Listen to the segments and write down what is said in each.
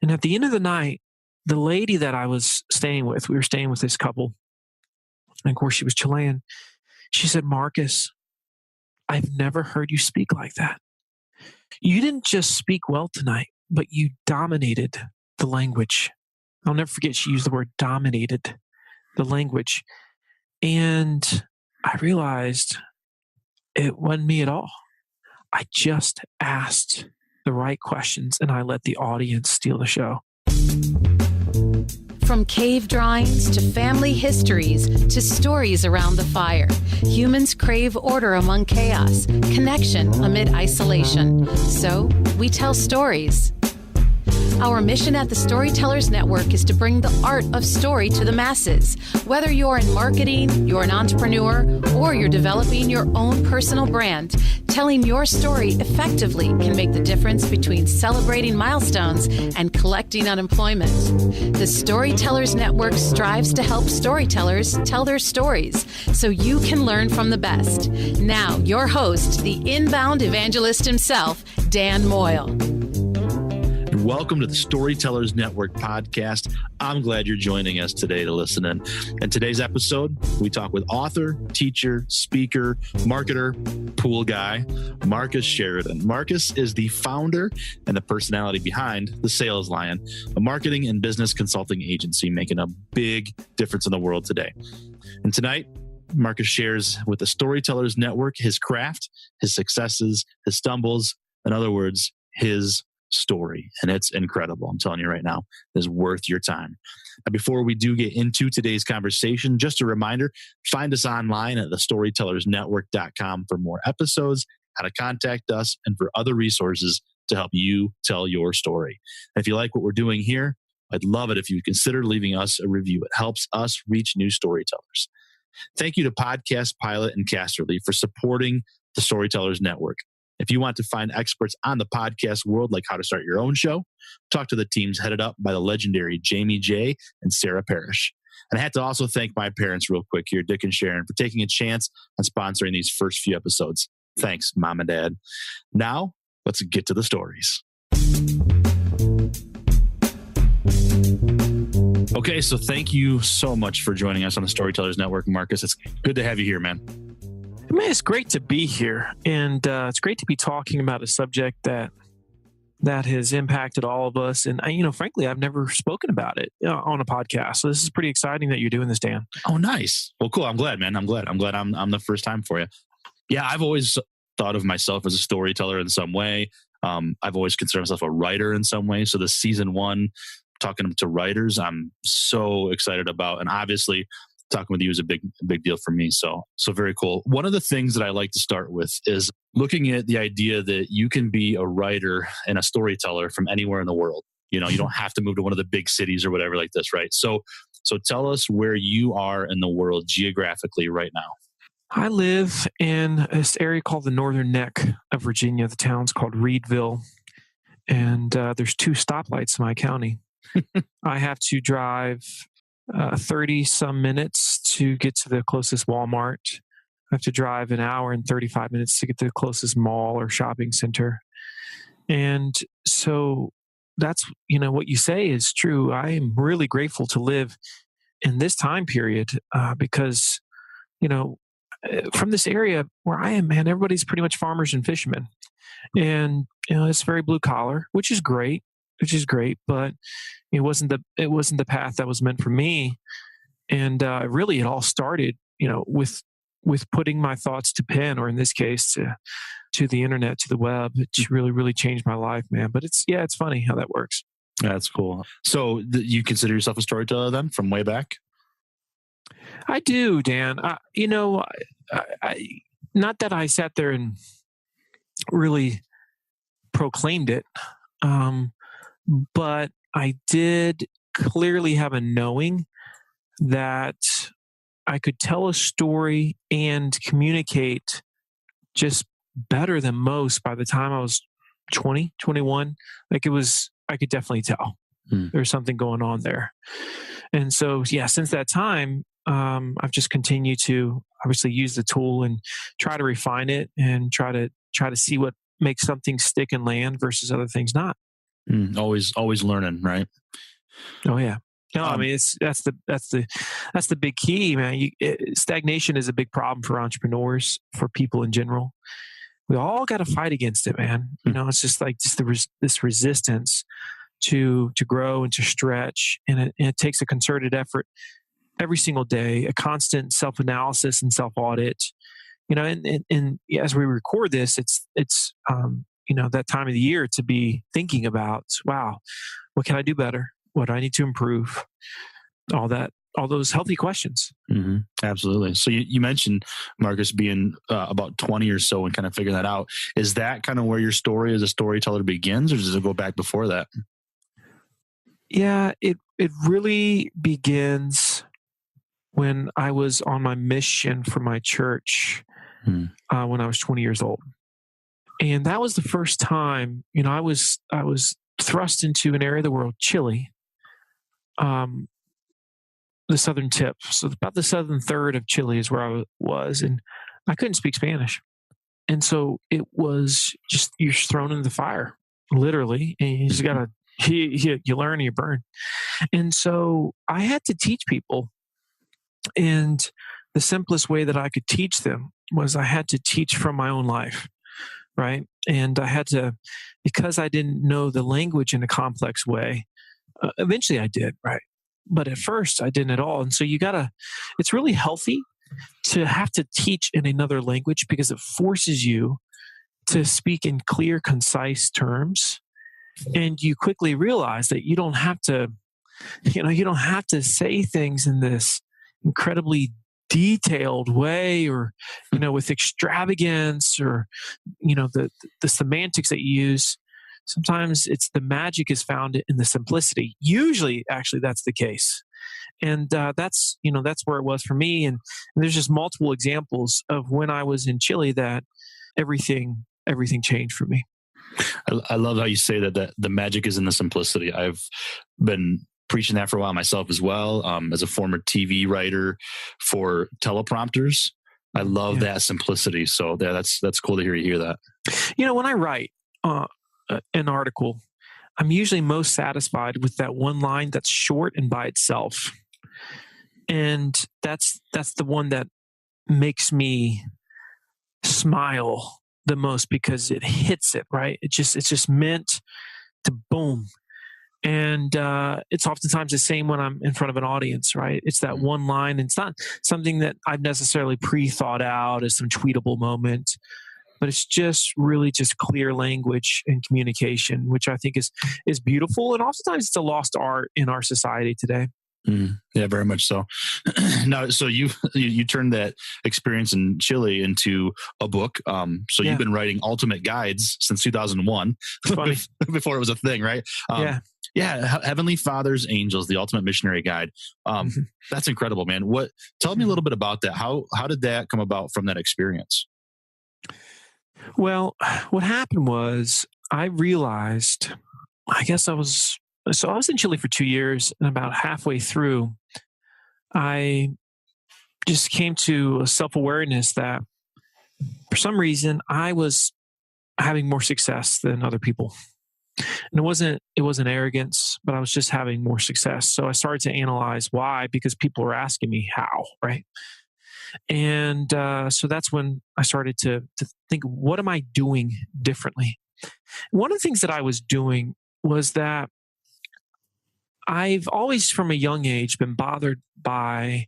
And at the end of the night, the lady that I was staying with, we were staying with this couple, and of course she was Chilean. She said, "Marcus, I've never heard you speak like that. You didn't just speak well tonight, but you dominated the language." I'll never forget she used the word dominated the language. And I realized it wasn't me at all. I just asked the right questions and I let the audience steal the show. From cave drawings to family histories to stories around the fire, humans crave order among chaos, connection amid isolation. So we tell stories. Our mission at the Storytellers Network is to bring the art of story to the masses. Whether you're in marketing, you're an entrepreneur, or you're developing your own personal brand, telling your story effectively can make the difference between celebrating milestones and collecting unemployment. The Storytellers Network strives to help storytellers tell their stories so you can learn from the best. Now, your host, the inbound evangelist himself, Dan Moyle. Welcome to the Storytellers Network podcast. I'm glad you're joining us today to listen in. In today's episode, we talk with author, teacher, speaker, marketer, pool guy, Marcus Sheridan. Marcus is the founder and the personality behind The Sales Lion, a marketing and business consulting agency making a big difference in the world today. And tonight, Marcus shares with the Storytellers Network his craft, his successes, his stumbles, in other words, his story. And it's incredible. I'm telling you right now, it's worth your time. Now, before we do get into today's conversation, just a reminder, find us online at thestorytellersnetwork.com for more episodes, how to contact us, and for other resources to help you tell your story. And if you like what we're doing here, I'd love it if you consider leaving us a review. It helps us reach new storytellers. Thank you to Podcast Pilot and Casterly for supporting the Storytellers Network. If you want to find experts on the podcast world, like how to start your own show, talk to the teams headed up by the legendary Jamie J. and Sarah Parrish. And I had to also thank my parents real quick here, Dick and Sharon, for taking a chance on sponsoring these first few episodes. Thanks, Mom and Dad. Now, let's get to the stories. Okay, so thank you so much for joining us on the Storytellers Network, Marcus. It's good to have you here, man. Man, it's great to be here, and it's great to be talking about a subject that has impacted all of us. And frankly, I've never spoken about it on a podcast. So this is pretty exciting that you're doing this, Dan. Oh, nice. Well, cool. I'm glad, man. I'm glad I'm the first time for you. Yeah, I've always thought of myself as a storyteller in some way. I've always considered myself a writer in some way. So this season 1, talking to writers, I'm so excited about, and obviously, talking with you is a big deal for me. So very cool. One of the things that I like to start with is looking at the idea that you can be a writer and a storyteller from anywhere in the world. You don't have to move to one of the big cities or whatever like this, right? So tell us where you are in the world geographically right now. I live in this area called the Northern Neck of Virginia. The town's called Reedville, and there's 2 stoplights in my county. I have to drive 30 some minutes to get to the closest Walmart. I have to drive an hour and 35 minutes to get to the closest mall or shopping center. And so that's, what you say is true. I am really grateful to live in this time period because, from this area where I am, man, everybody's pretty much farmers and fishermen. And, it's very blue collar, which is great, but it wasn't the path that was meant for me. And really, it all started, with putting my thoughts to pen, or in this case, to the internet, to the web. It really, really changed my life, man. But it's funny how that works. That's cool. So you consider yourself a storyteller then, from way back? I do, Dan. I not that I sat there and really proclaimed it, but I did clearly have a knowing that I could tell a story and communicate just better than most by the time I was 20, 21. I could definitely tell there's something going on there. And so, since that time, I've just continued to obviously use the tool and try to refine it and try to see what makes something stick and land versus other things not. Always learning, right? Oh yeah. No, I mean that's the big key, man. Stagnation is a big problem for entrepreneurs, for people in general. We all got to fight against it, man. It's just like this resistance to grow and to stretch, and it takes a concerted effort every single day, a constant self-analysis and self-audit. And as we record this, it's that time of the year to be thinking about, wow, what can I do better? What do I need to improve? All those healthy questions. Mm-hmm. Absolutely. So you mentioned, Marcus, being about 20 or so and kind of figuring that out. Is that kind of where your story as a storyteller begins, or does it go back before that? Yeah, it really begins when I was on my mission for my church when I was 20 years old. And that was the first time, I was thrust into an area of the world, Chile, the southern tip. So about the southern third of Chile is where I was, and I couldn't speak Spanish. And so it was just, you're thrown into the fire, literally, and you just gotta, you learn and you burn. And so I had to teach people, and the simplest way that I could teach them was I had to teach from my own life, right? And I had to, because I didn't know the language in a complex way, eventually I did, right? But at first I didn't at all. And so it's really healthy to have to teach in another language, because it forces you to speak in clear, concise terms. And you quickly realize that you don't have to say things in this incredibly detailed way, or, with extravagance, or, the semantics that you use. Sometimes the magic is found in the simplicity. Usually, actually, that's the case. And that's where it was for me. And there's just multiple examples of when I was in Chile that everything changed for me. I love how you say that the magic is in the simplicity. I've been preaching that for a while myself as well. As a former TV writer for teleprompters, I love that simplicity. So that's cool to hear that. When I write an article, I'm usually most satisfied with that one line that's short and by itself. And that's the one that makes me smile the most, because it hits it, right? It's just meant to boom. And it's oftentimes the same when I'm in front of an audience, right? It's that one line. And it's not something that I've necessarily pre-thought out as some tweetable moment, but it's just really just clear language and communication, which I think is beautiful. And oftentimes it's a lost art in our society today. Yeah, very much so. Now, so you turned that experience in Chile into a book. You've been writing ultimate guides since 2001, before it was a thing, right? Heavenly Father's Angels, the Ultimate Missionary Guide. That's incredible, man. Tell me a little bit about that. How did that come about from that experience? Well, what happened was I realized, I was in Chile for 2 years, and about halfway through, I just came to a self-awareness that for some reason I was having more success than other people. And it wasn't arrogance, but I was just having more success. So I started to analyze why, because people were asking me how, right? And so that's when I started to think, what am I doing differently? One of the things that I was doing was that I've always, from a young age, been bothered by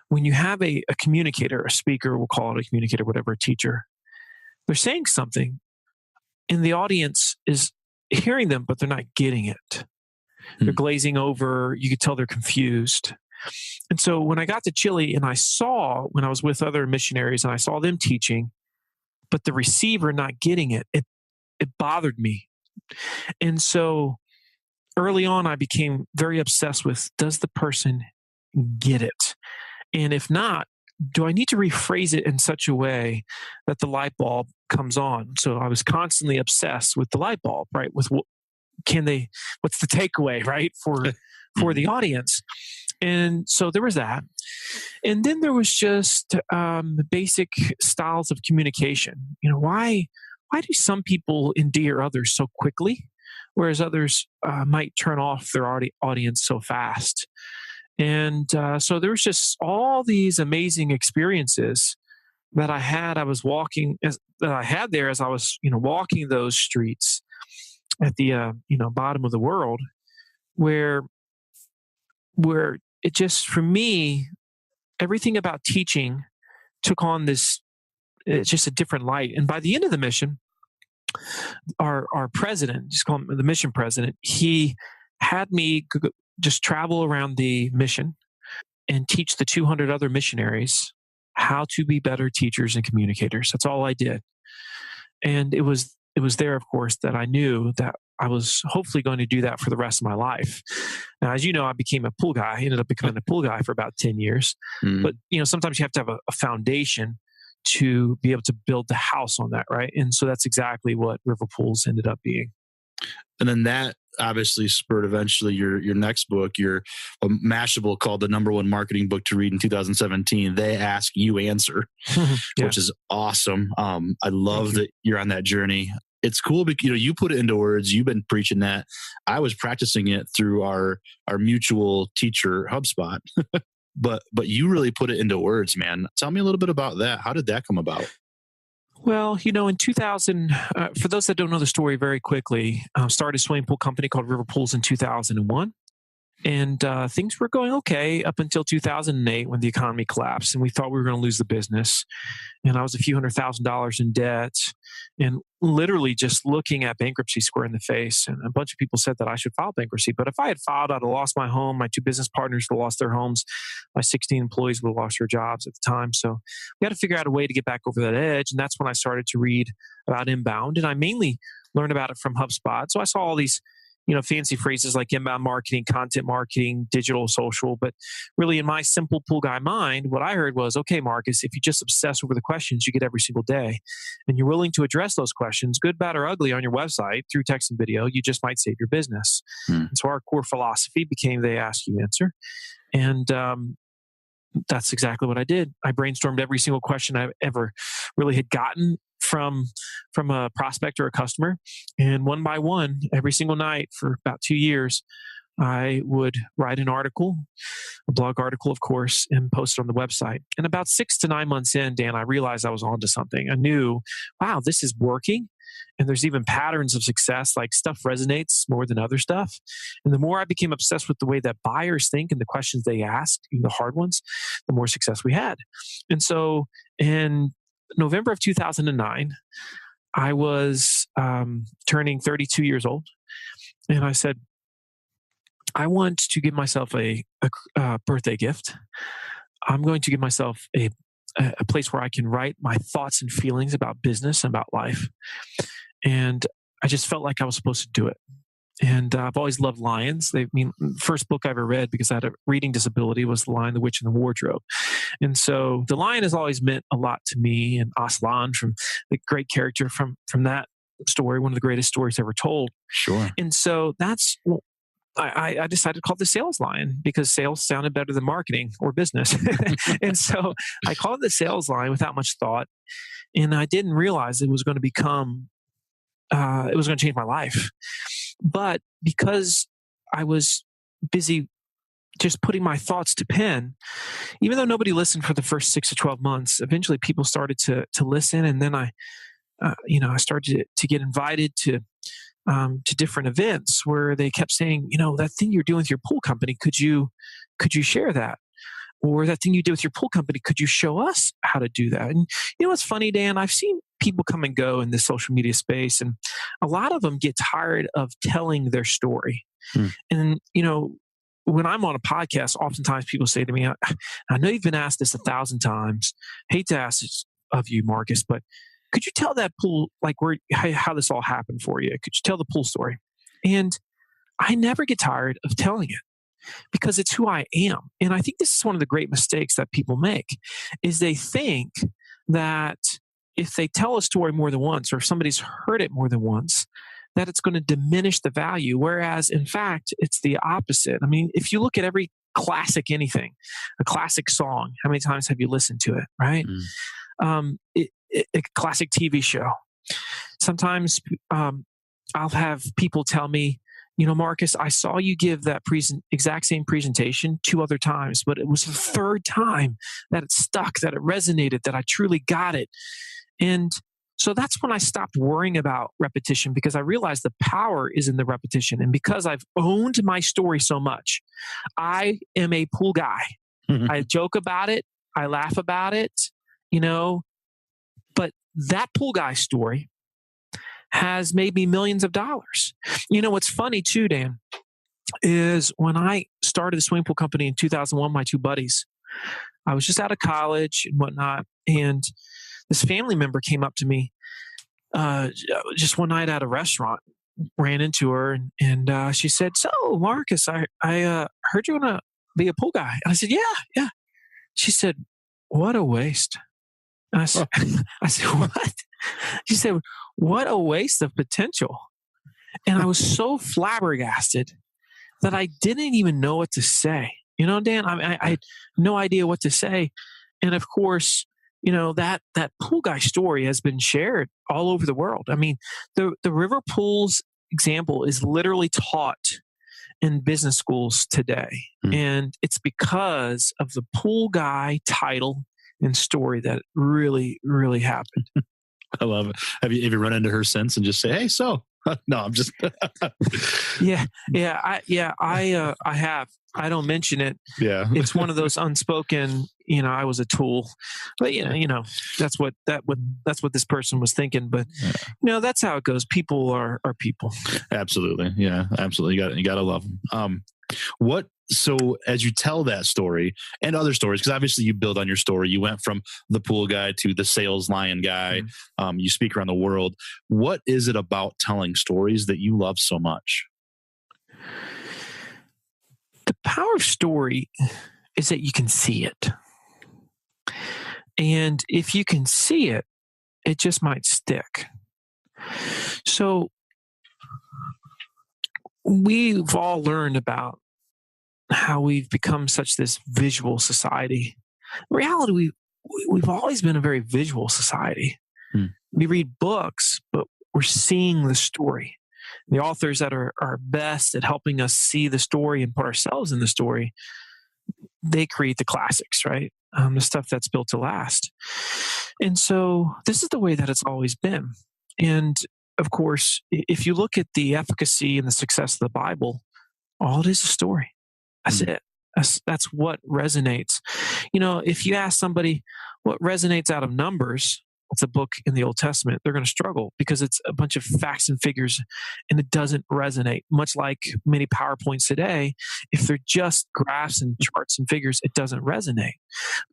when you have a communicator, a speaker, we'll call it a communicator, whatever, a teacher, they're saying something and the audience is hearing them, but they're not getting it. They're glazing over. You could tell they're confused. And so when I got to Chile and when I was with other missionaries and I saw them teaching, but the receiver not getting it, it bothered me. And so early on, I became very obsessed with, does the person get it? And if not, do I need to rephrase it in such a way that the light bulb comes on? So I was constantly obsessed with the light bulb, right? With what's the takeaway, right? For the audience. And so there was that. And then there was just basic styles of communication. Why do some people endear others so quickly? whereas others might turn off their audience so fast. And so there was just all these amazing experiences that I had. That I had there as I was, walking those streets at the bottom of the world, where it just, for me, everything about teaching took on this, it's just a different light. And by the end of the mission, our president, just call him the mission president, he had me just travel around the mission and teach the 200 other missionaries how to be better teachers and communicators. That's all I did. And it was there, of course, that I knew that I was hopefully going to do that for the rest of my life. Now, as you know, I became a pool guy. I ended up becoming a pool guy for about 10 years. But, sometimes you have to have a foundation to be able to build the house on that, right? And so that's exactly what River Pools ended up being. And then that obviously spurred eventually your next book, your Mashable, called the #1 marketing book to read in 2017. They Ask, You Answer, which is awesome. I love that you're on that journey. It's cool because you put it into words. You've been preaching that. I was practicing it through our mutual teacher, HubSpot. But you really put it into words, man. Tell me a little bit about that. How did that come about? Well, in 2000, for those that don't know the story very quickly, started a swimming pool company called River Pools in 2001. And things were going okay up until 2008 when the economy collapsed and we thought we were going to lose the business. And I was a few $100,000 in debt and literally just looking at bankruptcy square in the face. And a bunch of people said that I should file bankruptcy. But if I had filed, I'd have lost my home. My 2 business partners would have lost their homes. My 16 employees would have lost their jobs at the time. So we had to figure out a way to get back over that edge. And that's when I started to read about inbound. And I mainly learned about it from HubSpot. So I saw all these fancy phrases like inbound marketing, content marketing, digital, social. But really, in my simple pool guy mind, what I heard was, okay, Marcus, if you just obsess over the questions you get every single day, and you're willing to address those questions, good, bad, or ugly, on your website through text and video, you just might save your business. And so our core philosophy became They Ask, You Answer. And that's exactly what I did. I brainstormed every single question I ever really had gotten from a prospect or a customer. And one by one, every single night for about 2 years, I would write an article, a blog article, of course, and post it on the website. And about 6 to 9 months in, Dan, I realized I was onto something. I knew, wow, this is working. And there's even patterns of success, like stuff resonates more than other stuff. And the more I became obsessed with the way that buyers think and the questions they ask, even the hard ones, the more success we had. And so in November of 2009, I was turning 32 years old. And I said, I want to give myself a birthday gift. I'm going to give myself a place where I can write my thoughts and feelings about business and about life. And I just felt like I was supposed to do it. And I've always loved lions. First book I ever read, because I had a reading disability, was The Lion, the Witch, and the Wardrobe. And so the lion has always meant a lot to me, and Aslan, from the great character from that story, one of the greatest stories ever told. Sure. And so that's, I decided to call it the sales lion because sales sounded better than marketing or business. And so I called it the sales lion without much thought. And I didn't realize it was going to change my life. But because I was busy just putting my thoughts to pen, even though nobody listened for the first 6 to 12 months, eventually people started to listen. And then I started to get invited to different events where they kept saying, that thing you're doing with your pool company, could you share that? Or that thing you did with your pool company, could you show us how to do that? And what's funny, Dan, I've seen people come and go in this social media space, and a lot of them get tired of telling their story. And, when I'm on a podcast, oftentimes people say to me, I know you've been asked this 1,000 times. Hate to ask this of you, Marcus, but could you tell that pool, like how this all happened for you? Could you tell the pool story? And I never get tired of telling it, because it's who I am. And I think this is one of the great mistakes that people make, is they think that if they tell a story more than once, or if somebody's heard it more than once, that it's going to diminish the value. Whereas in fact, it's the opposite. I mean, if you look at every classic anything, a classic song, how many times have you listened to it, right? A classic TV show. Sometimes I'll have people tell me, Marcus, I saw you give that exact same presentation 2 other times, but it was the 3rd time that it stuck, that it resonated, that I truly got it. And so that's when I stopped worrying about repetition, because I realized the power is in the repetition. And because I've owned my story so much, I am a pool guy. I joke about it. I laugh about it, but that pool guy story has made me millions of dollars. What's funny too, Dan, is when I started the swimming pool company in 2001, my 2 buddies, I was just out of college and whatnot. And this family member came up to me just one night at a restaurant, ran into her, and she said, "So, Marcus, I heard you want to be a pool guy." And I said, "Yeah." She said, "What a waste." And I said, "What?" She said, "What a waste of potential." And I was so flabbergasted that I didn't even know what to say. Dan, I had no idea what to say. And of course, that pool guy story has been shared all over the world. I mean, the river pools example is literally taught in business schools today. And it's because of the pool guy title and story that really, really happened. I love it. Have you run into her since and just say, "Hey, so"? No, I'm just. I have. I don't mention it. Yeah, it's one of those unspoken. I was a tool, but that's what this person was thinking. But that's how it goes. People are people. Absolutely, yeah, absolutely. You got to love them. So as you tell that story and other stories, because obviously you build on your story, you went from the pool guy to the sales lion guy. You speak around the world. What is it about telling stories that you love so much? The power of story is that you can see it. And if you can see it, it just might stick. So we've all learned about how we've become such this visual society. In reality, we've always been a very visual society. We read books, but we're seeing the story. The authors that are best at helping us see the story and put ourselves in the story, they create the classics, right? The stuff that's built to last. And so this is the way that it's always been. And of course, if you look at the efficacy and the success of the Bible, all it is a story. That's it. That's what resonates. If you ask somebody what resonates out of Numbers, it's a book in the Old Testament, they're going to struggle because it's a bunch of facts and figures and it doesn't resonate. Much like many PowerPoints today, if they're just graphs and charts and figures, it doesn't resonate.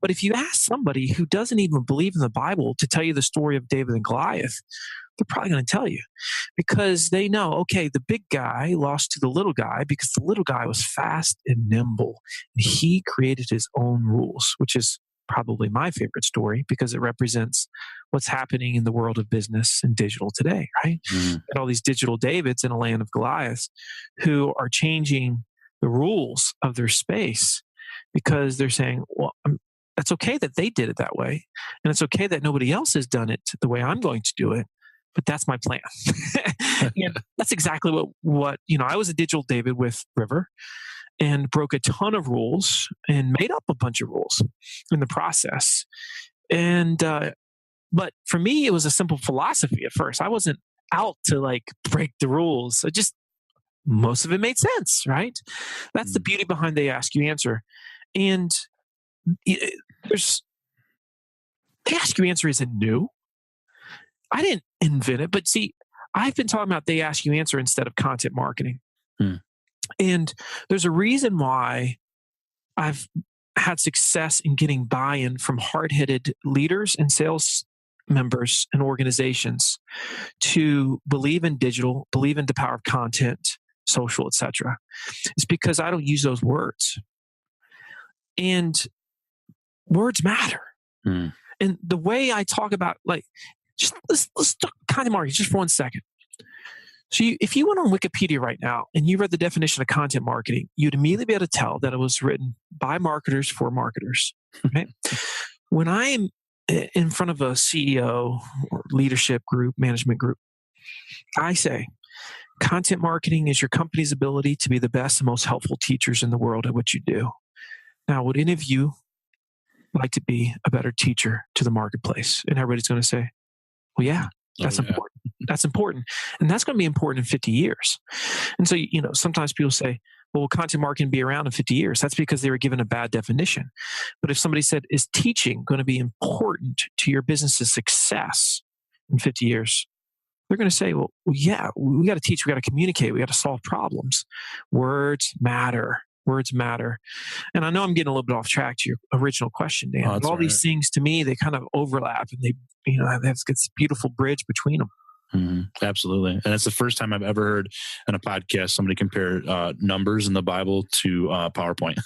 But if you ask somebody who doesn't even believe in the Bible to tell you the story of David and Goliath, they're probably going to tell you because they know, okay, the big guy lost to the little guy because the little guy was fast and nimble. And he created his own rules, which is probably my favorite story because it represents what's happening in the world of business and digital today, right? And all these digital Davids in a land of Goliath who are changing the rules of their space because they're saying, well, that's okay that they did it that way. And it's okay that nobody else has done it the way I'm going to do it. But that's my plan. And that's exactly what I was a digital David with River and broke a ton of rules and made up a bunch of rules in the process. And, but for me, it was a simple philosophy at first. I wasn't out to break the rules. Most of it made sense, right? That's the beauty behind They Ask You Answer. And there's They Ask You Answer isn't new. I didn't invent it, but see, I've been talking about They Ask You Answer instead of content marketing. And there's a reason why I've had success in getting buy-in from hard-headed leaders and sales members and organizations to believe in digital, believe in the power of content, social, etc. It's because I don't use those words. And words matter. And the way I talk about, just let's talk content marketing just for 1 second. So if you went on Wikipedia right now and you read the definition of content marketing, you'd immediately be able to tell that it was written by marketers for marketers. Right? When I'm in front of a CEO or leadership group, management group, I say, content marketing is your company's ability to be the best and most helpful teachers in the world at what you do. Now, would any of you like to be a better teacher to the marketplace? And everybody's going to say, well, yeah, that's important. That's important. And that's going to be important in 50 years. And so, sometimes people say, well, will content marketing be around in 50 years? That's because they were given a bad definition. But if somebody said, is teaching going to be important to your business's success in 50 years? They're going to say, well, yeah, we got to teach, we got to communicate, we got to solve problems. Words matter. Words matter. And I know I'm getting a little bit off track to your original question, Dan. Oh, all these things, to me, they kind of overlap, and they, have this beautiful bridge between them. Mm-hmm. Absolutely. And that's the first time I've ever heard in a podcast somebody compare numbers in the Bible to PowerPoint.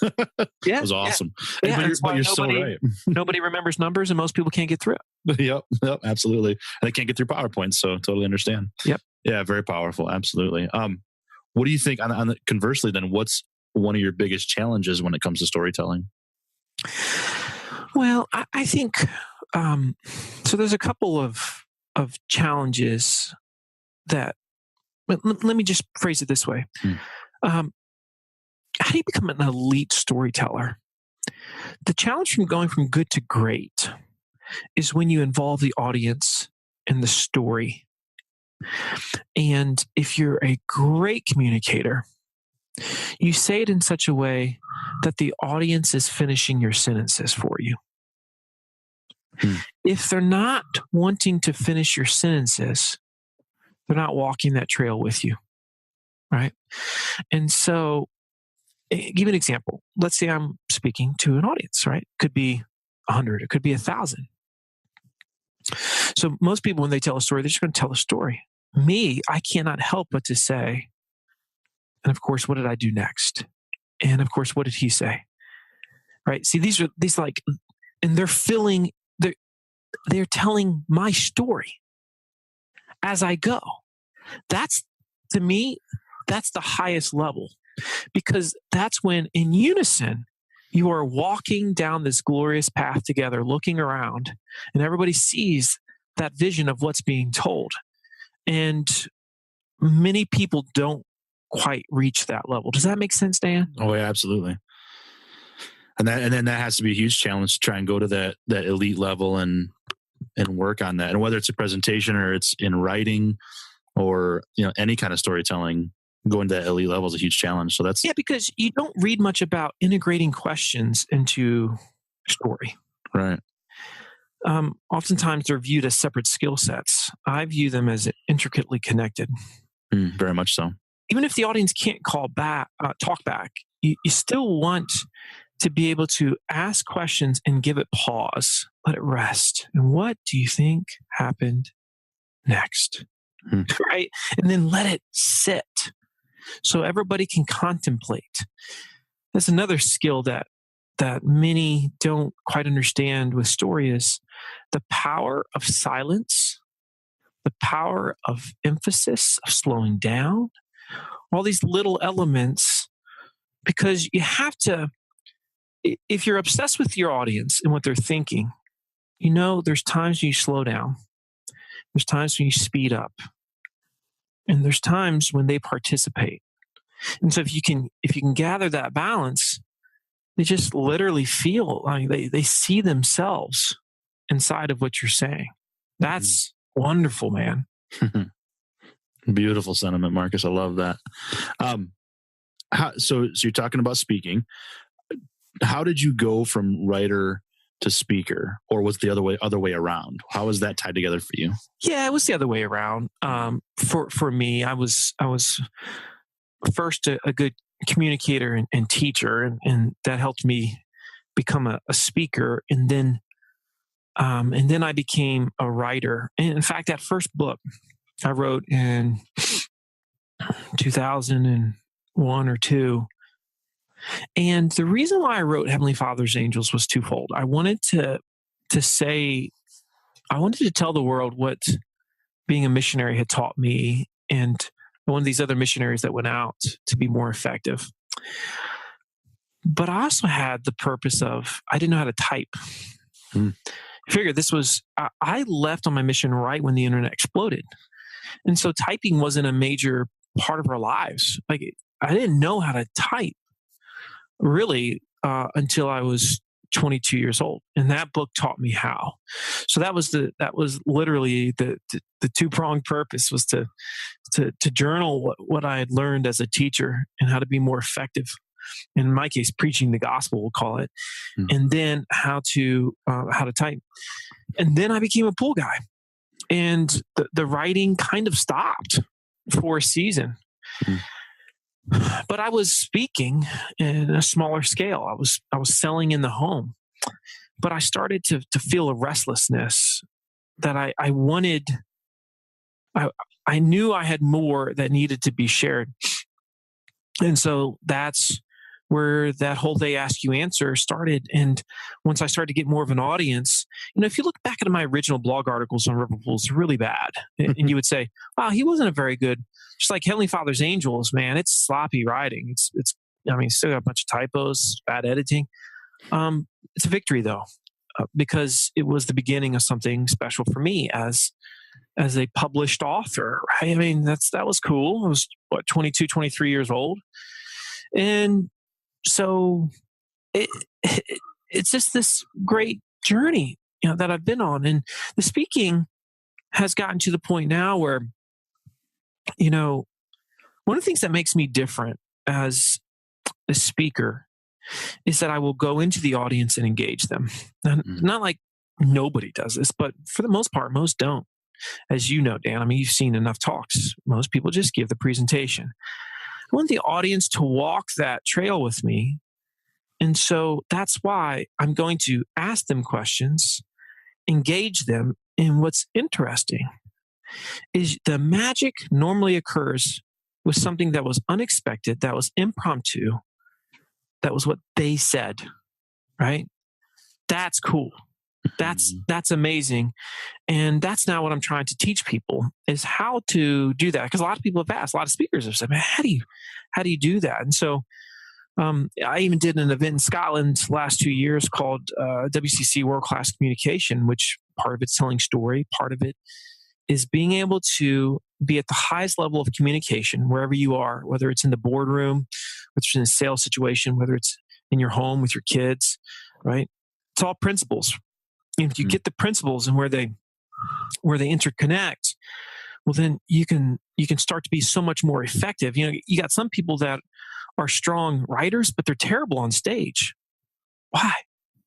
Yeah, it was awesome. Yeah, But you're so right. Nobody remembers numbers, and most people can't get through it. Yep, absolutely. And they can't get through PowerPoint, so totally understand. Yep. Yeah, very powerful. Absolutely. What do you think, conversely then, what's one of your biggest challenges when it comes to storytelling? Well, I think, so there's a couple of challenges that, let me just phrase it this way. How do you become an elite storyteller? The challenge from going from good to great is when you involve the audience in the story. And if you're a great communicator, you say it in such a way that the audience is finishing your sentences for you. If they're not wanting to finish your sentences, they're not walking that trail with you, right? And so, give you an example. Let's say I'm speaking to an audience, right? It could be 100, it could be 1,000. So most people, when they tell a story, they're just going to tell a story. Me, I cannot help but to say, and of course, what did I do next? And of course, what did he say? Right? See, these and they're telling my story as I go. That's, to me, that's the highest level, because that's when in unison, you are walking down this glorious path together, looking around, and everybody sees that vision of what's being told. And many people don't quite reach that level. Does that make sense, Dan? Oh yeah, absolutely. And then that has to be a huge challenge to try and go to that elite level and work on that. And whether it's a presentation or it's in writing or any kind of storytelling, going to that elite level is a huge challenge. So that's because you don't read much about integrating questions into a story. Right. Oftentimes they're viewed as separate skill sets. I view them as intricately connected. Very much so. Even if the audience can't talk back, you still want to be able to ask questions and give it pause, let it rest. And what do you think happened next? Right? And then let it sit so everybody can contemplate. That's another skill that many don't quite understand with story is the power of silence, the power of emphasis, of slowing down, all these little elements, because you have to, if you're obsessed with your audience and what they're thinking, there's times when you slow down. There's times when you speed up. And there's times when they participate. And so if you can gather that balance, they just literally feel like they see themselves inside of what you're saying. That's wonderful, man. Beautiful sentiment, Marcus. I love that. So you're talking about speaking. How did you go from writer to speaker, or was the other way around? How was that tied together for you? Yeah, it was the other way around. For me, I was first a good communicator and teacher, and that helped me become a speaker, and then I became a writer. And in fact, that first book I wrote in 2001 or 2. And the reason why I wrote Heavenly Father's Angels was twofold. I wanted to tell the world what being a missionary had taught me, and one of these other missionaries that went out to be more effective. But I also had the purpose of, I didn't know how to type. Figure this was, I left on my mission right when the internet exploded. And so typing wasn't a major part of our lives. Like, I didn't know how to type really until I was 22 years old, and that book taught me how. So that was literally the two-pronged purpose, was to journal what I had learned as a teacher and how to be more effective. In my case, preaching the gospel, we'll call it, and then how to type. And then I became a pool guy, and the writing kind of stopped for a season. But I was speaking in a smaller scale. I was selling in the home, but I started to feel a restlessness that I wanted. I knew I had more that needed to be shared, and so that's where that whole They Ask You Answer started. And once I started to get more of an audience, if you look back at my original blog articles on River Pools, really bad. And you would say, wow, he wasn't a very good, just like Heavenly Father's Angels, man, it's sloppy writing. It's still got a bunch of typos, bad editing. It's a victory though, because it was the beginning of something special for me as a published author, right? I mean, that was cool. I was 22, 23 years old. And so it's just this great journey, that I've been on. And the speaking has gotten to the point now where, one of the things that makes me different as a speaker is that I will go into the audience and engage them. Not like nobody does this, but for the most part, most don't. As you know, Dan, you've seen enough talks. Most people just give the presentation. I want the audience to walk that trail with me. And so that's why I'm going to ask them questions, engage them. And what's interesting is the magic normally occurs with something that was unexpected, that was impromptu, that was what they said, right? That's cool. That's amazing. And that's now what I'm trying to teach people, is how to do that. Because a lot of people have asked, a lot of speakers have said, man, how do you do that? And so I even did an event in Scotland last 2 years called WCC World Class Communication, which part of it's telling story, part of it is being able to be at the highest level of communication wherever you are, whether it's in the boardroom, whether it's in a sales situation, whether it's in your home with your kids, right? It's all principles. And if you get the principles and where they interconnect, well, then you can start to be so much more effective. You got some people that are strong writers, but they're terrible on stage. Why?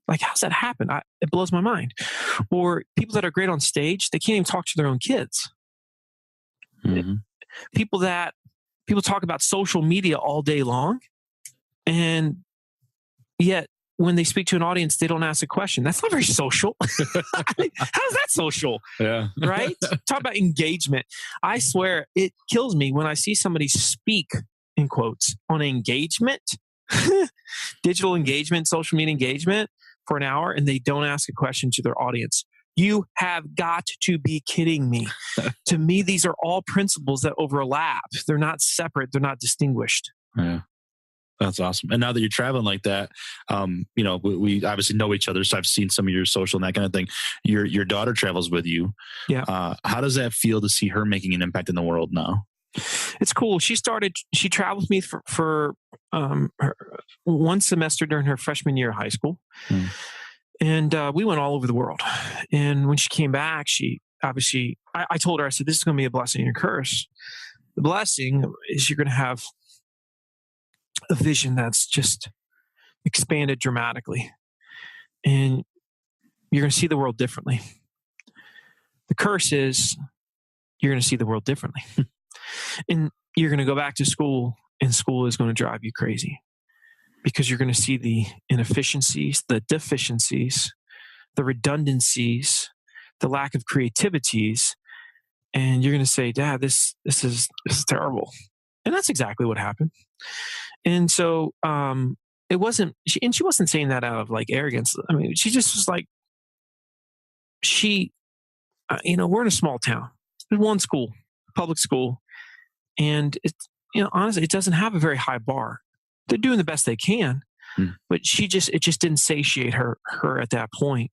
Like, how's that happen? It blows my mind. Or people that are great on stage, they can't even talk to their own kids. People talk about social media all day long, and yet when they speak to an audience, they don't ask a question. That's not very social. How's that social? Yeah. Right? Talk about engagement. I swear it kills me when I see somebody speak, in quotes, on engagement, digital engagement, social media engagement for an hour, and they don't ask a question to their audience. You have got to be kidding me. To me, these are all principles that overlap. They're not separate. They're not distinguished. Yeah. That's awesome. And now that you're traveling like that, we obviously know each other. So I've seen some of your social and that kind of thing. Your daughter travels with you. Yeah. How does that feel to see her making an impact in the world now? It's cool. She traveled with me for her one semester during her freshman year of high school. And we went all over the world. And when she came back, I told her, I said, this is going to be a blessing and a curse. The blessing is you're going to have a vision that's just expanded dramatically, and you're going to see the world differently. The curse is you're going to see the world differently, and you're going to go back to school, and school is going to drive you crazy because you're going to see the inefficiencies, the deficiencies, the redundancies, the lack of creativities, and you're going to say, Dad, this is terrible. And that's exactly what happened. And so it wasn't, she wasn't saying that out of like arrogance. She just was like, we're in a small town. There's one school, public school. And it's, honestly, it doesn't have a very high bar. They're doing the best they can, but it just didn't satiate her at that point.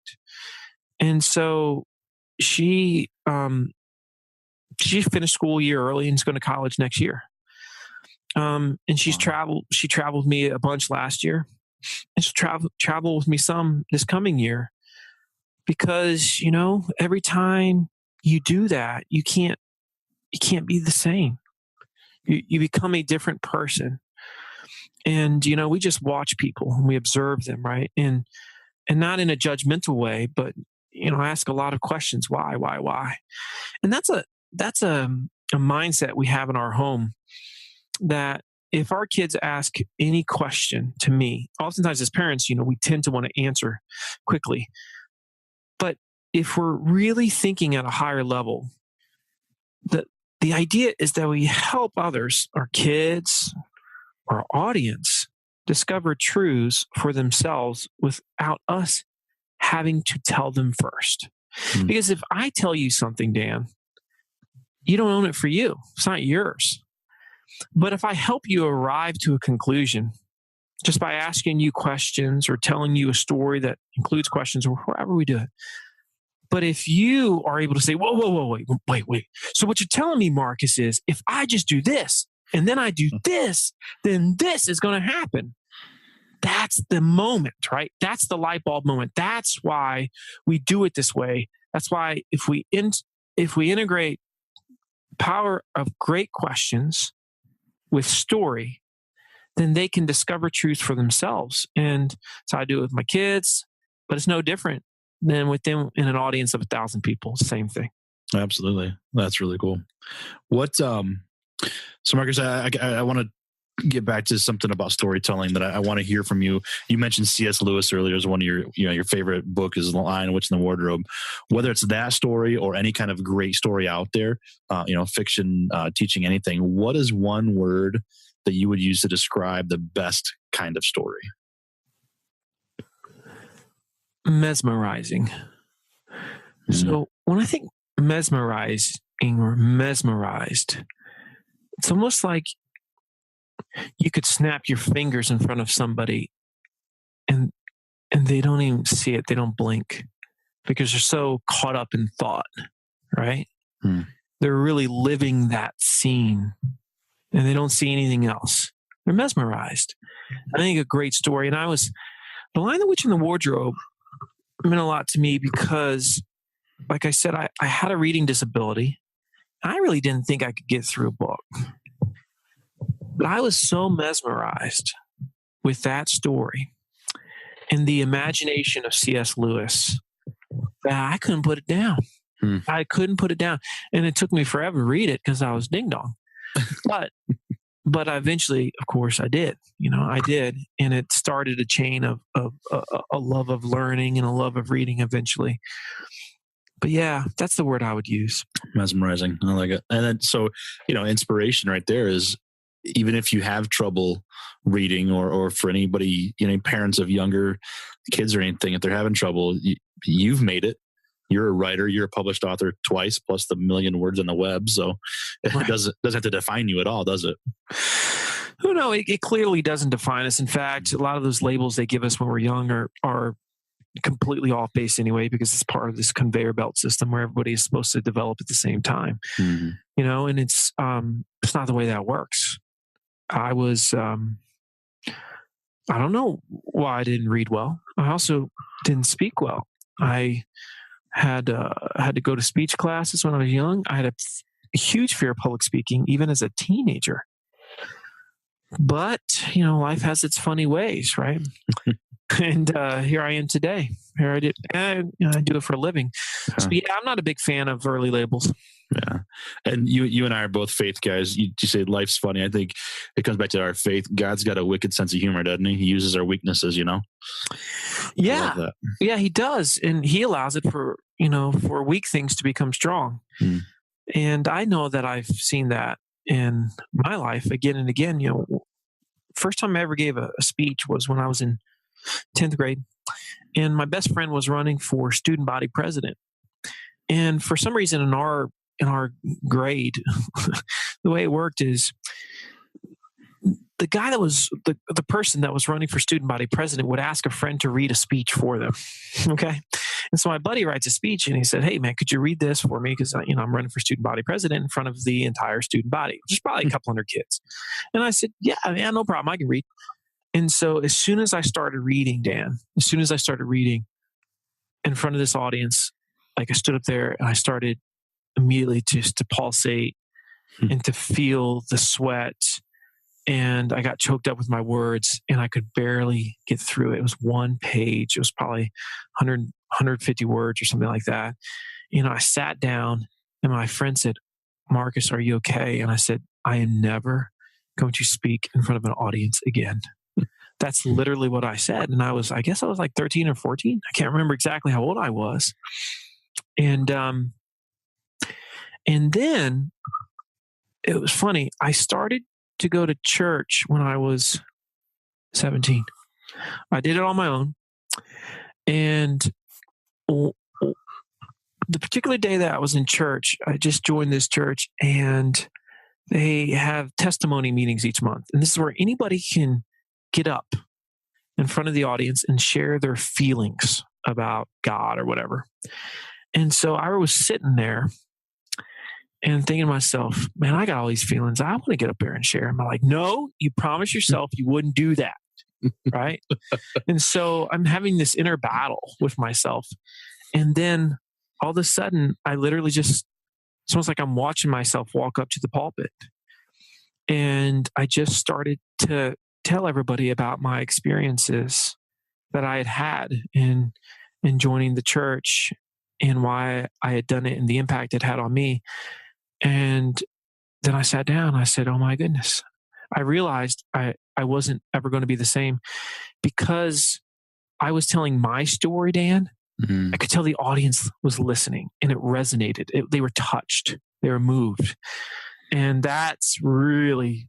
And so she finished school a year early and is going to college next year. And she traveled with me a bunch last year, and she'll travel with me some this coming year, because, every time you do that, you can't be the same. You become a different person. And, we just watch people and we observe them, right? And not in a judgmental way, but, ask a lot of questions. Why? And that's a mindset we have in our home, that if our kids ask any question to me, oftentimes as parents, we tend to want to answer quickly. But if we're really thinking at a higher level, the idea is that we help others, our kids, our audience, discover truths for themselves without us having to tell them first. Because if I tell you something, Dan, you don't own it for you. It's not yours. But if I help you arrive to a conclusion just by asking you questions or telling you a story that includes questions, or however we do it. But if you are able to say, whoa, wait. So what you're telling me, Marcus, is if I just do this and then I do this, then this is going to happen. That's the moment, right? That's the light bulb moment. That's why we do it this way. That's why if we integrate power of great questions with story, then they can discover truth for themselves. And so I do it with my kids, but it's no different than with them in an audience of 1,000 people. Same thing. Absolutely. That's really cool. So Marcus, I want to get back to something about storytelling that I want to hear from you. You mentioned C.S. Lewis earlier as one of your favorite book is The Lion, Witch, and the Wardrobe. Whether it's that story or any kind of great story out there, fiction, teaching anything, what is one word that you would use to describe the best kind of story? Mesmerizing. So when I think mesmerizing or mesmerized, it's almost like you could snap your fingers in front of somebody and they don't even see it. They don't blink because they're so caught up in thought, right? They're really living that scene and they don't see anything else. They're mesmerized. I think a great story. And The Lion, the Witch, and the Wardrobe meant a lot to me because, like I said, I had a reading disability. I really didn't think I could get through a book. But I was so mesmerized with that story and the imagination of C.S. Lewis that I couldn't put it down. I couldn't put it down. And it took me forever to read it because I was ding dong. But eventually, of course, I did. I did. And it started a chain of a love of learning and a love of reading eventually. But yeah, that's the word I would use. Mesmerizing. I like it. And then, so, inspiration right there is, even if you have trouble reading or for anybody, parents of younger kids or anything, if they're having trouble, you've made it. You're a writer, you're a published author twice, plus the million words on the web. So it doesn't have to define you at all, does it? Oh, no, it clearly doesn't define us. In fact, a lot of those labels they give us when we're young are completely off base anyway, because it's part of this conveyor belt system where everybody is supposed to develop at the same time. And it's not the way that works. I don't know why I didn't read well. I also didn't speak well. I had to go to speech classes when I was young. I had a huge fear of public speaking, even as a teenager. But, life has its funny ways, right? And here I am today. Here I did. I do it for a living. So yeah, I'm not a big fan of early labels. Yeah. And you and I are both faith guys. You say life's funny. I think it comes back to our faith. God's got a wicked sense of humor, doesn't he? He uses our weaknesses, Yeah. Yeah, he does. And he allows it for weak things to become strong. And I know that I've seen that in my life again and again. First time I ever gave a speech was when I was in 10th grade. And my best friend was running for student body president. And for some reason in our grade, the way it worked is the guy that was the person that was running for student body president would ask a friend to read a speech for them. Okay. And so my buddy writes a speech and he said, "Hey man, could you read this for me? Because I'm running for student body president in front of the entire student body, which is probably a couple hundred kids." And I said, "Yeah, no problem. I can read." And so as soon as I started reading, Dan, in front of this audience, like I stood up there and I started immediately just to pulsate and to feel the sweat. And I got choked up with my words and I could barely get through it. It was one page. It was probably 150 words or something like that. I sat down and my friend said, "Marcus, are you okay?" And I said, "I am never going to speak in front of an audience again." That's literally what I said. And I guess I was like 13 or 14. I can't remember exactly how old I was. And then it was funny. I started to go to church when I was 17. I did it on my own. And the particular day that I was in church, I just joined this church and they have testimony meetings each month. And this is where anybody can get up in front of the audience and share their feelings about God or whatever. And so I was sitting there and thinking to myself, man, I got all these feelings. I want to get up there and share. I'm like, no, you promised yourself you wouldn't do that. Right. And so I'm having this inner battle with myself. And then all of a sudden, I literally it's almost like I'm watching myself walk up to the pulpit. And I just started to tell everybody about my experiences that I had in joining the church and why I had done it and the impact it had on me. And then I sat down. I said, "Oh my goodness." I realized I wasn't ever going to be the same because I was telling my story, Dan. Mm-hmm. I could tell the audience was listening and it resonated. They were touched. They were moved. And that's really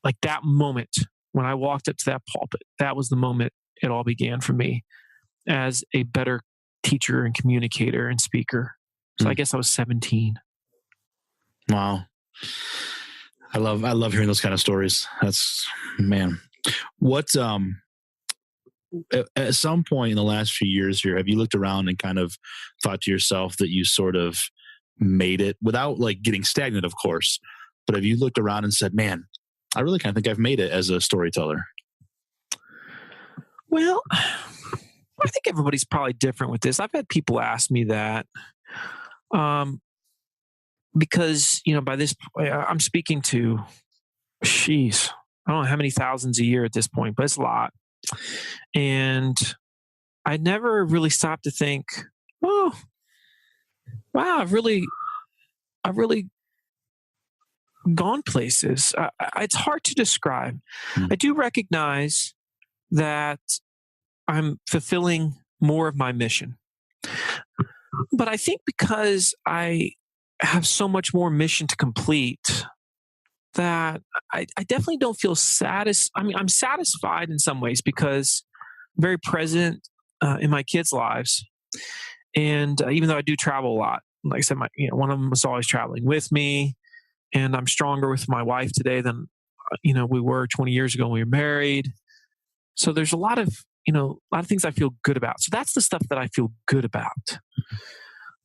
like that moment when I walked up to that pulpit. That was the moment it all began for me as a better teacher and communicator and speaker. So I guess I was 17. Wow. I love hearing those kind of stories. That's, man, what, at some point in the last few years here, have you looked around and kind of thought to yourself that you sort of made it without like getting stagnant, of course, but have you looked around and said, man, I really kind of think I've made it as a storyteller? Well, I think everybody's probably different with this. I've had people ask me that. Because, by this, I'm speaking to, I don't know how many thousands a year at this point, but it's a lot. And I never really stopped to think, oh, wow, I've really gone places. It's hard to describe. I do recognize that I'm fulfilling more of my mission. But I think because I have so much more mission to complete that I definitely don't feel satisfied. I mean, I'm satisfied in some ways because I'm very present in my kids' lives. And even though I do travel a lot, like I said, one of them is always traveling with me, and I'm stronger with my wife today than we were 20 years ago when we were married. So there's a lot of things I feel good about. So that's the stuff that I feel good about.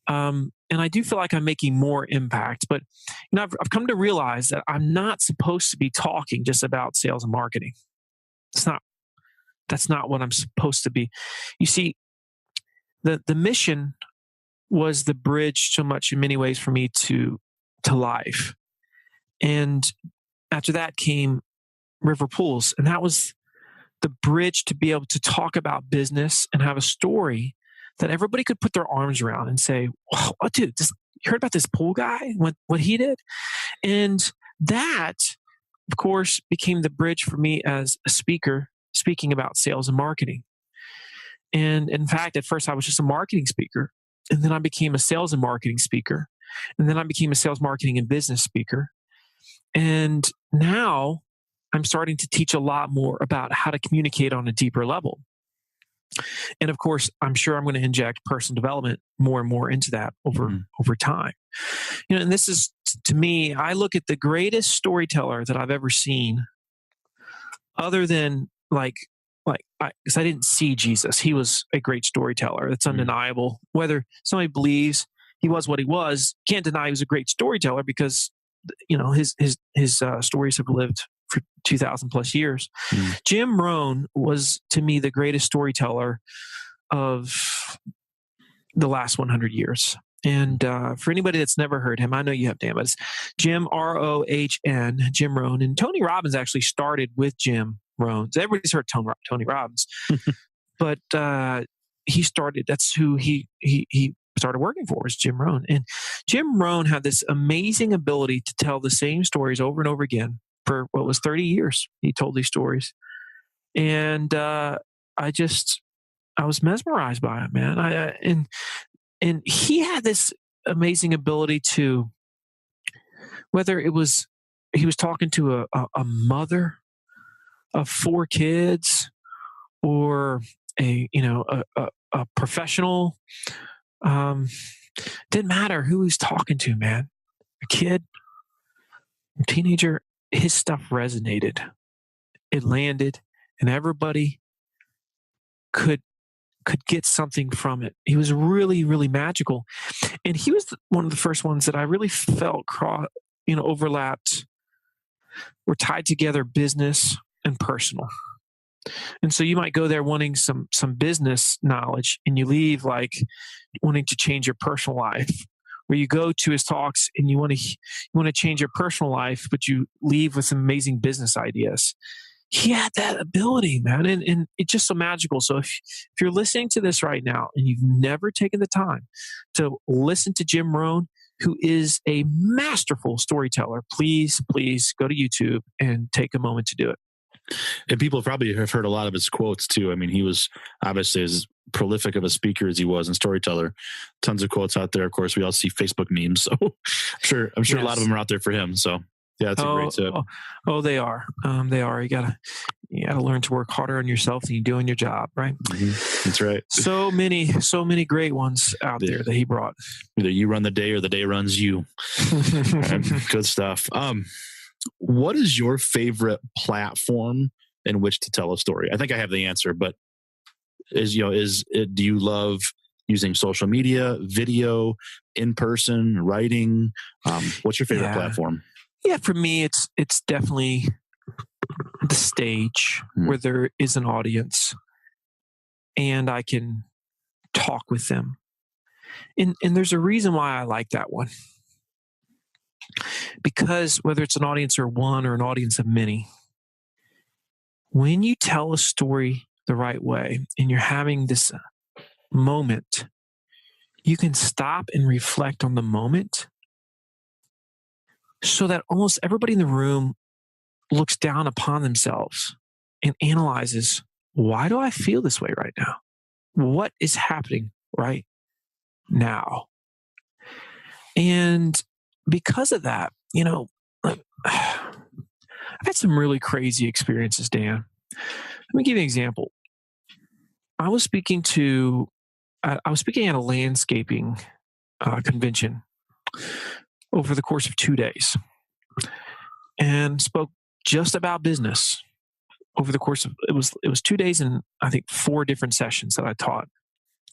And I do feel like I'm making more impact, but I've come to realize that I'm not supposed to be talking just about sales and marketing. That's not what I'm supposed to be. You see, the mission was the bridge so much in many ways for me to life. And after that came River Pools, and that was the bridge to be able to talk about business and have a story that everybody could put their arms around and say, "Wow, dude, you heard about this pool guy? What he did?" And that, of course, became the bridge for me as a speaker, speaking about sales and marketing. And in fact, at first I was just a marketing speaker, and then I became a sales and marketing speaker, and then I became a sales, marketing, and business speaker. And now I'm starting to teach a lot more about how to communicate on a deeper level. And of course, I'm sure I'm going to inject personal development more and more into that over time. And this is, to me, I look at the greatest storyteller that I've ever seen, other than like because I didn't see Jesus. He was a great storyteller. That's undeniable. Whether somebody believes he was what he was, can't deny he was a great storyteller because, his stories have lived for 2,000 plus years. Jim Rohn was, to me, the greatest storyteller of the last 100 years. And for anybody that's never heard him, I know you have, Dan, but it's Jim, R-O-H-N, Jim Rohn. And Tony Robbins actually started with Jim Rohn. Everybody's heard Tony Robbins. But he started, that's who he started working for, was Jim Rohn. And Jim Rohn had this amazing ability to tell the same stories over and over again for what was 30 years. He told these stories. And I was mesmerized by him, man. And he had this amazing ability to, whether it was he was talking to a mother of 4 kids or a professional, didn't matter who he's talking to, man. A kid, a teenager, his stuff resonated. It landed, and everybody could get something from it. He was really, really magical. And he was one of the first ones that I really felt overlapped, were tied together, business and personal. And so you might go there wanting some business knowledge, and you leave like wanting to change your personal life. Where you go to his talks and you want to change your personal life, but you leave with some amazing business ideas. He had that ability, man, and it's just so magical. So if you're listening to this right now and you've never taken the time to listen to Jim Rohn, who is a masterful storyteller, please go to YouTube and take a moment to do it. And people probably have heard a lot of his quotes too. I mean, he was obviously as prolific of a speaker as he was and storyteller. Tons of quotes out there. Of course, we all see Facebook memes, so I'm sure yes. A lot of them are out there for him. So yeah, that's a great tip. They are. They are. You gotta learn to work harder on yourself than you do on your job, right? Mm-hmm. That's right. So many great ones out there that he brought. Either you run the day or the day runs you. Good stuff. What is your favorite platform in which to tell a story? I think I have the answer, but do you love using social media, video, in person, writing? What's your favorite platform? Yeah, for me, it's definitely the stage where there is an audience and I can talk with them. And there's a reason why I like that one. Because whether it's an audience of one or an audience of many, when you tell a story the right way and you're having this moment, you can stop and reflect on the moment so that almost everybody in the room looks down upon themselves and analyzes, why do I feel this way right now? What is happening right now? And because of that, I've had some really crazy experiences, Dan. Let me give you an example. I was speaking at a landscaping convention over the course of 2 days and spoke just about business over the course of, it was 2 days and I think 4 different sessions that I taught.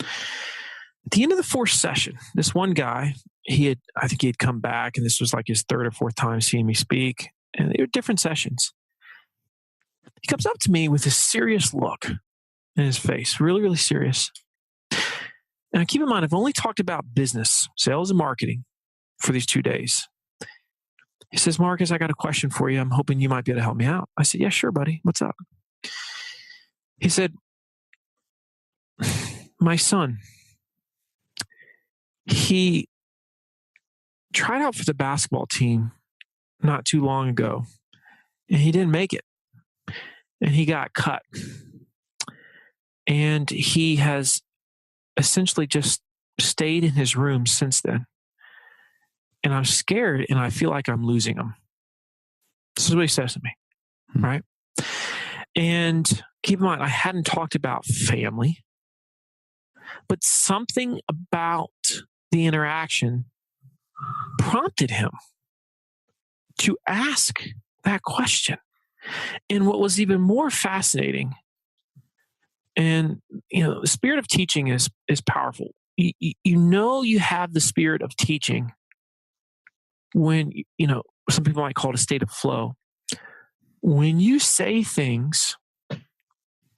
At the end of the 4th session, this one guy, I think he had come back, and this was like his 3rd or 4th time seeing me speak, and they were different sessions. He comes up to me with a serious look in his face, really, really serious. And keep in mind, I've only talked about business, sales, and marketing for these 2 days. He says, Marcus, I got a question for you. I'm hoping you might be able to help me out. I said, yeah, sure, buddy. What's up? He said, my son, he tried out for the basketball team not too long ago, and he didn't make it. And he got cut. And he has essentially just stayed in his room since then. And I'm scared, and I feel like I'm losing him. This is what he says to me, right? And keep in mind, I hadn't talked about family, but something about the interaction prompted him to ask that question. And what was even more fascinating And, the spirit of teaching is powerful. You have the spirit of teaching when, some people might call it a state of flow. When you say things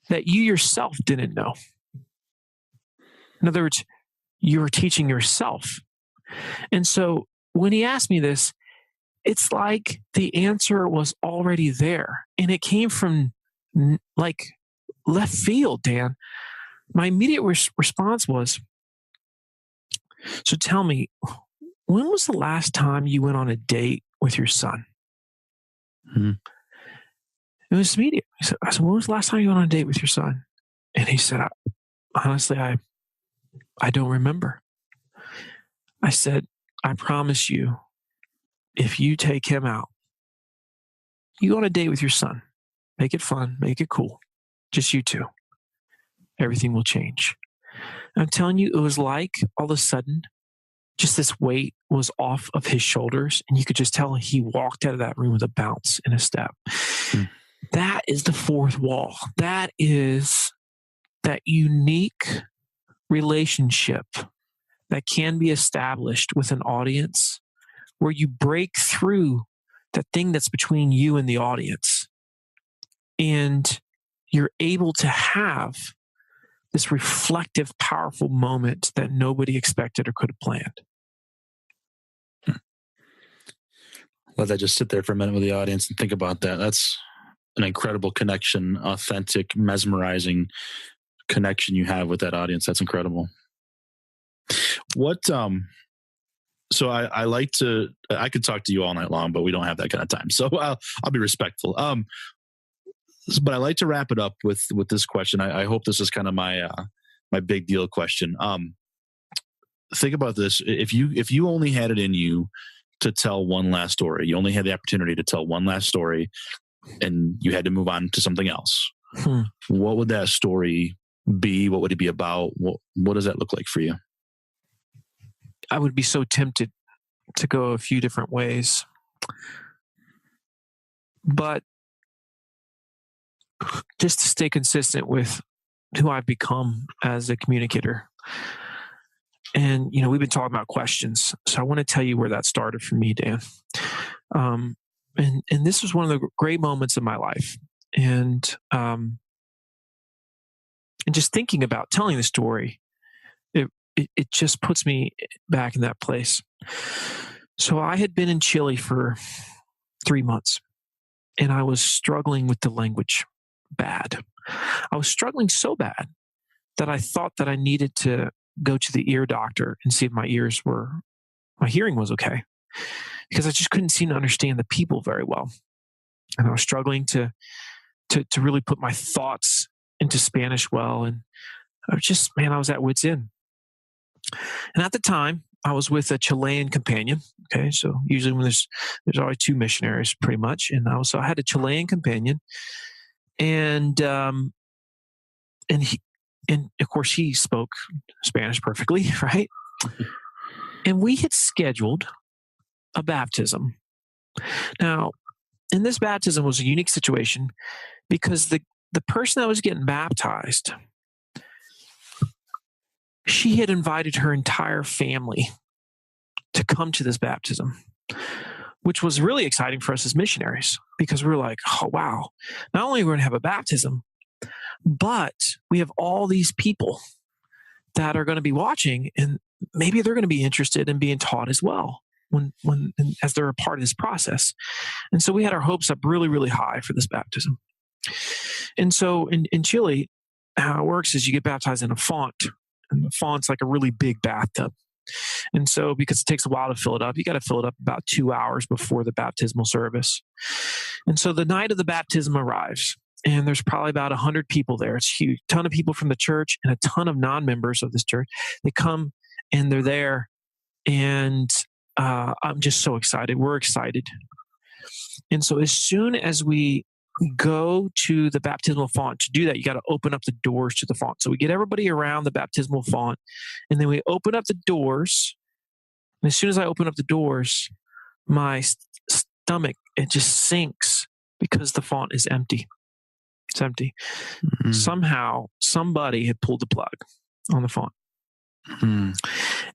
that you yourself didn't know. In other words, you're teaching yourself. And so when he asked me this, it's like the answer was already there. And it came from like left field, Dan. My immediate response was, so tell me, when was the last time you went on a date with your son? Mm-hmm. It was immediate. I said, when was the last time you went on a date with your son? And he said, honestly, I don't remember. I said, I promise you, if you take him out, you go on a date with your son, make it fun, make it cool, just you two, everything will change. I'm telling you, it was like all of a sudden, just this weight was off of his shoulders, and you could just tell he walked out of that room with a bounce in a step. Mm. That is the fourth wall. That is that unique relationship that can be established with an audience where you break through the thing that's between you and the audience. And you're able to have this reflective, powerful moment that nobody expected or could have planned. Let that just sit there for a minute with the audience and think about that. That's an incredible connection, authentic, mesmerizing connection you have with that audience. That's incredible. So I like to, I could talk to you all night long, but we don't have that kind of time. So I'll be respectful. But I like to wrap it up with this question. I hope this is kind of my big deal question. Think about this. If you only had it in you to tell one last story, you only had the opportunity to tell one last story, and you had to move on to something else, what would that story be? What would it be about? What does that look like for you? I would be so tempted to go a few different ways. But just to stay consistent with who I've become as a communicator. And, we've been talking about questions. So I want to tell you where that started for me, Dan. And this was one of the great moments of my life. And just thinking about telling the story, it just puts me back in that place. So I had been in Chile for 3 months, and I was struggling with the language bad. I was struggling so bad that I thought that I needed to go to the ear doctor and see if my hearing was okay, because I just couldn't seem to understand the people very well. And I was struggling to really put my thoughts into Spanish well. And I was at wit's end. And at the time, I was with a Chilean companion. Okay, so usually when there's always two missionaries, pretty much. And so I had a Chilean companion, and of course he spoke Spanish perfectly, right? And we had scheduled a baptism. Now, and this baptism was a unique situation because the person that was getting baptized, she had invited her entire family to come to this baptism, which was really exciting for us as missionaries, because we were like, oh, wow, not only are we going to have a baptism, but we have all these people that are going to be watching, and maybe they're going to be interested in being taught as well as they're a part of this process. And so we had our hopes up really, really high for this baptism. And so in Chile, how it works is you get baptized in a font, and the font's like a really big bathtub. And so because it takes a while to fill it up, you got to fill it up about 2 hours before the baptismal service. And so the night of the baptism arrives, and there's probably about 100 people there. It's huge. A ton of people from the church and a ton of non-members of this church. They come and they're there, and I'm just so excited. We're excited. And so as soon as we go to the baptismal font, to do that, you got to open up the doors to the font. So we get everybody around the baptismal font, and then we open up the doors. And as soon as I open up the doors, my stomach, it just sinks because the font is empty. It's empty. Mm-hmm. Somehow, somebody had pulled the plug on the font. Mm-hmm.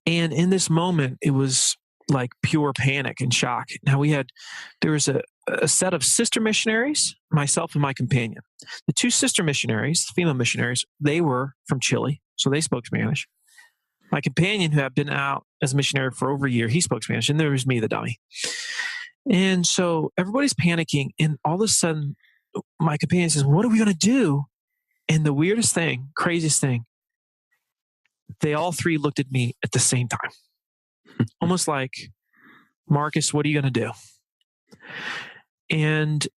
And in this moment, it was like pure panic and shock. Now there was a set of sister missionaries, myself and my companion. The two sister missionaries, female missionaries, they were from Chile, so they spoke Spanish. My companion, who had been out as a missionary for over a year, he spoke Spanish, and there was me, the dummy. And so everybody's panicking, and all of a sudden, my companion says, "What are we going to do?" And the weirdest thing, craziest thing, they all three looked at me at the same time. Almost like, "Marcus, what are you going to do?" And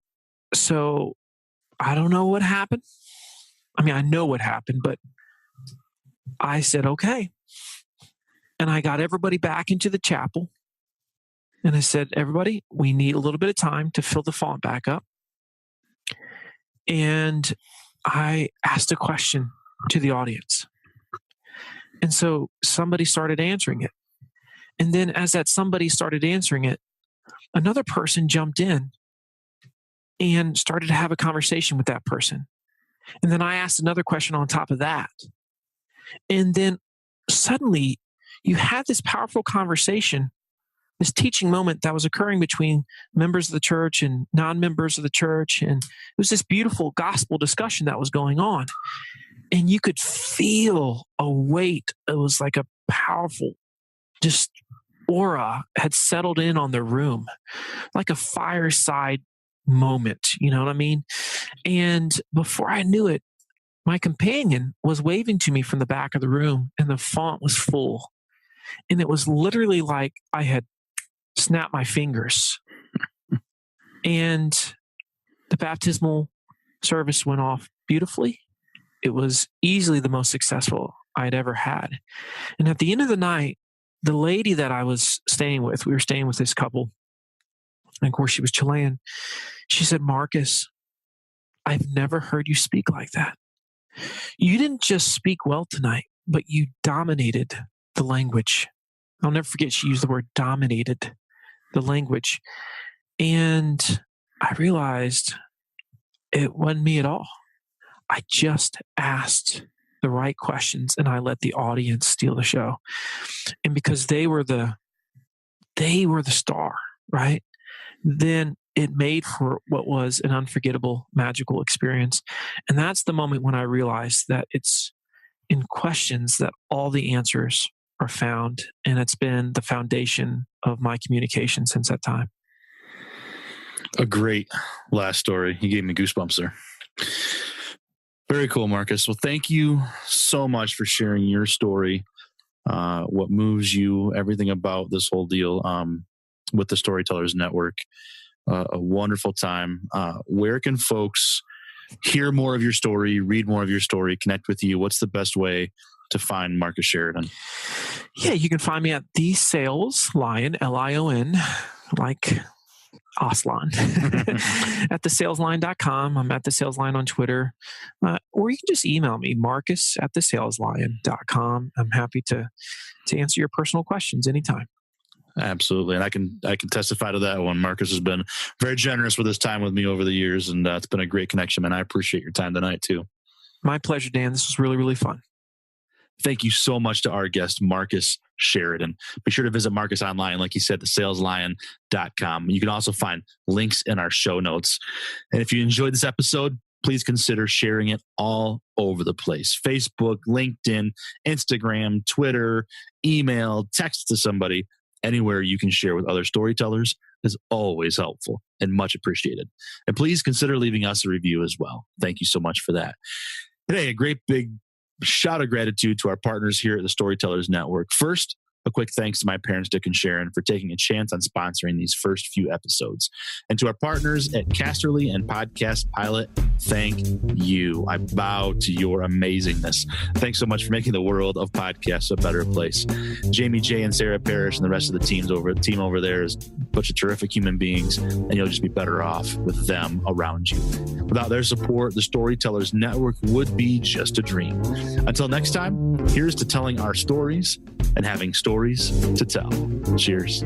so I don't know what happened. I mean, I know what happened, but I said, "Okay." And I got everybody back into the chapel. And I said, "Everybody, we need a little bit of time to fill the font back up." And I asked a question to the audience. And so somebody started answering it. And then as that somebody started answering it, another person jumped in and started to have a conversation with that person. And then I asked another question on top of that. And then suddenly you had this powerful conversation, this teaching moment that was occurring between members of the church and non-members of the church. And it was this beautiful gospel discussion that was going on. And you could feel a weight. It was like a powerful, just aura had settled in on the room, like a fireside moment. You know what I mean? And before I knew it, my companion was waving to me from the back of the room, and the font was full. And it was literally like I had snapped my fingers. And the baptismal service went off beautifully. It was easily the most successful I'd ever had. And at the end of the night, the lady that I was staying with, we were staying with this couple, and of course she was Chilean. She said, "Marcus, I've never heard you speak like that. You didn't just speak well tonight, but you dominated the language." I'll never forget, she used the word dominated the language. And I realized it wasn't me at all. I just asked the right questions, and I let the audience steal the show. And because they were the star, right? Then it made for what was an unforgettable, magical experience. And that's the moment when I realized that it's in questions that all the answers are found. And it's been the foundation of my communication since that time. A great last story. You gave me goosebumps there. Very cool, Marcus. Well, thank you so much for sharing your story, what moves you, everything about this whole deal with the Storytellers Network. A wonderful time. Where can folks hear more of your story, read more of your story, connect with you? What's the best way to find Marcus Sheridan? Yeah, you can find me at The Sales Lion, Lion, like Aslan, at thesaleslion.com. I'm at The Sales Lion on Twitter. Or you can just email me, marcus@thesaleslion.com. I'm happy to answer your personal questions anytime. Absolutely. And I can testify to that one. Marcus has been very generous with his time with me over the years, and it's been a great connection, and I appreciate your time tonight too. My pleasure, Dan. This was really, really fun. Thank you so much to our guest, Marcus Sheridan. Be sure to visit Marcus online, like he said, thesaleslion.com. You can also find links in our show notes. And if you enjoyed this episode, please consider sharing it all over the place. Facebook, LinkedIn, Instagram, Twitter, email, text to somebody. Anywhere you can share with other storytellers is always helpful and much appreciated. And please consider leaving us a review as well. Thank you so much for that. Today, a great big shout of gratitude to our partners here at the Storytellers Network. First, a quick thanks to my parents, Dick and Sharon, for taking a chance on sponsoring these first few episodes. And to our partners at Casterly and Podcast Pilot, thank you. I bow to your amazingness. Thanks so much for making the world of podcasts a better place. Jamie J. and Sarah Parrish and the rest of the team over there is a bunch of terrific human beings, and you'll just be better off with them around you. Without their support, the Storytellers Network would be just a dream. Until next time, here's to telling our stories and having stories to tell. Cheers.